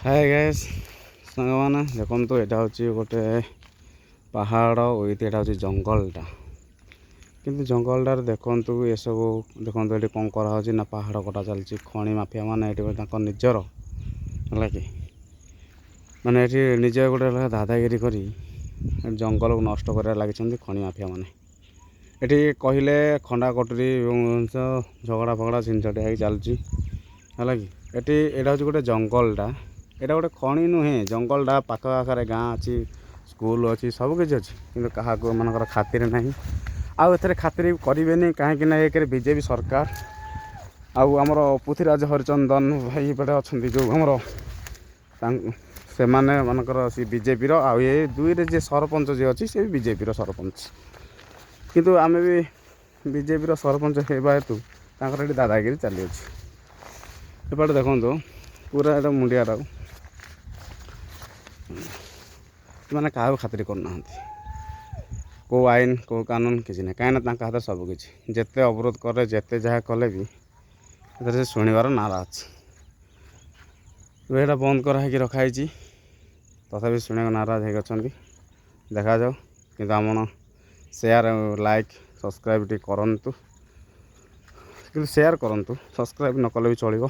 Hi guys सांगमाने देखो यहाँ हूँ गोटे पहाड़ विथ यहाँ हूँ जंगलटा किंतु जंगलटार देखु ये सब देखो ये कौन कराई ना पहाड़ कटा चलती खଣି माफिया मैंने ये निजर है कि माने ये निज गोटे दादागिरी करी जंगल को नष्ट कर लगी खଣି माफिया मैंने ये कहले खंडा कटुरी झगड़ा फगड़ा जिनसटे चलती है कि ये हूँ गोटे जंगलटा यहाँ गोटे खଣି नुहे जंगलटा पाख आखरे गाँ अच्छी स्कूल अच्छी सबकि अच्छी कि क्या मानकर खातिर ना आउ ए खातिर करें कहीं एक बीजेपी सरकार आमर पृथ्वीराज हरिचंदन भाई पे अच्छा जो आमर से मानकर सी बीजेपी आउ ये दुई जे सरपंच जी अच्छी सी बीजेपी सरपंच किंतु आम भी बीजेपी सरपंच होगा हेतु ये दादागिरी चली एपटे देखो पूरा ये मुंडिया मैंने क्या खातिर करना को आईन को कानून किसी ना कहीं हाथ सबकि जिते अवरोध करे जिते जहाँ कले भी से शुणवार नारा अच्छी ये बंद कराई रखाई तथा शुणा नाराज हो देखा जाओ कि आम शेयर लाइक सब्सक्राइब टी करूँ कि शेयर करूँ सब्सक्राइब न कले भी चलो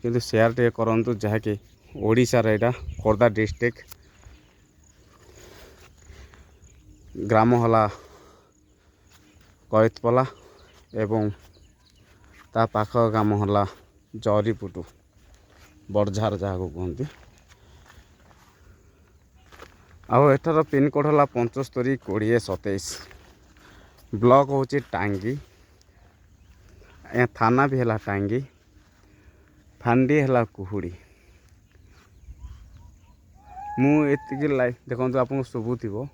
कि शेयर टे करूँ जहाँकि ओडिशार यहाँ खोर्धा डिस्ट्रिक्ट ग्राम हला कैतपला एवं ता पाख ग्राम हला जरीपुटु बड़झार जहाँ को कहते आउ एठार पिनकोड है 75 20 27 ब्लॉक हूँ टांगी थाना भी है टांगी फांडी है कुहुड़ी मुझे लाइक देखो आपको शुभुव देखो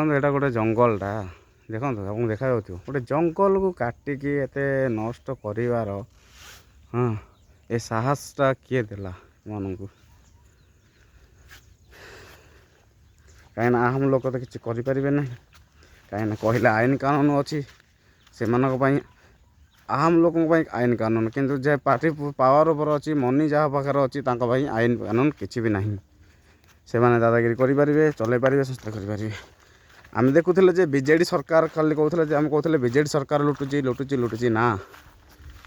यहाँ गोटे जंगलटा देखो आपको देखा गोटे जंगल को काटिकी एत नष्ट कर हाँ ये साहसटा किए देला मन को कहीं आम लोग तो किसी करें ना कहीं कहले आईन कानून अच्छी से आम लोगों आईन कानून किंतु जे पार्टी पावर ऊपर अच्छी मनी जहाँ पाखे अच्छी आईन कानून किसी भी नहीं से मैंने दादागिरी करें चल पारे संस्था करें आम देखुले जे बीजेडी सरकार खाली कहते आम कहते बीजेडी सरकार लुटुची लुटुची लुटुची ना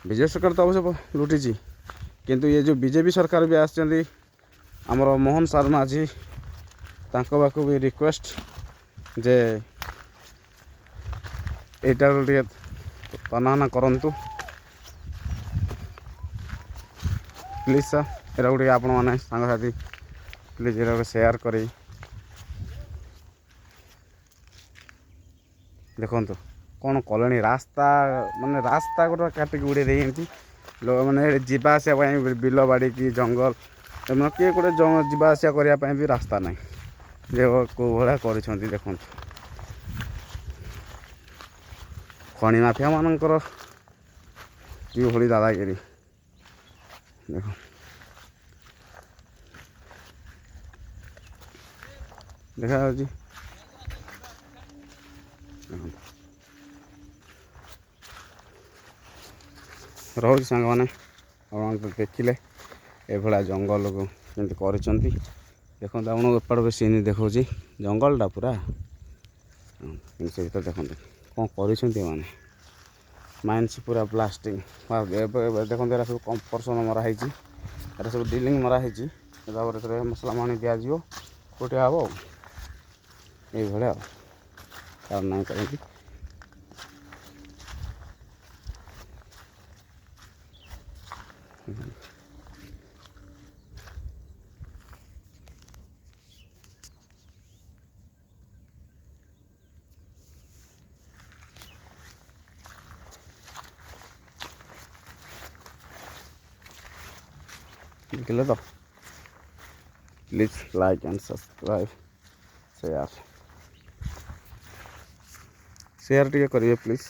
बीजेपी सरकार तो अवश्य लुटिची किंतु ये जो बीजेपी सरकार भी आमर मोहन सार माझी पाक भी रिक्वेस्ट जे यहाँ टे तनाना करूँ प्लीज सर यहाँ गोटे आपण मैंने सांगसाथी प्लीज ये शेयर कर देखो कौन कले रास्ता माने रास्ता गोटे काटिक उड़े लोग मैंने जावास बिल बाड़ी की जंगल किए गोटे जावास करने भी रास्ता ना कौ भाया कर देखो खଣି माफिया मानकर कि भली दादागिरी देखो देखा रोज सांग मैंने देखिले ये जंगल को कमी देखो आपको एपट भी सीन देखा जंगलटा पूरा से देखो कौन कर माइंस पूरा ब्लास्टिंग देखो ये सब कंपोर्सन मराही सब डिलिंग मराही मसला मानी दिज्व गोटे हम ये कार ना करेंगे निकले तो please like and subscribe share टे करिए प्लीज।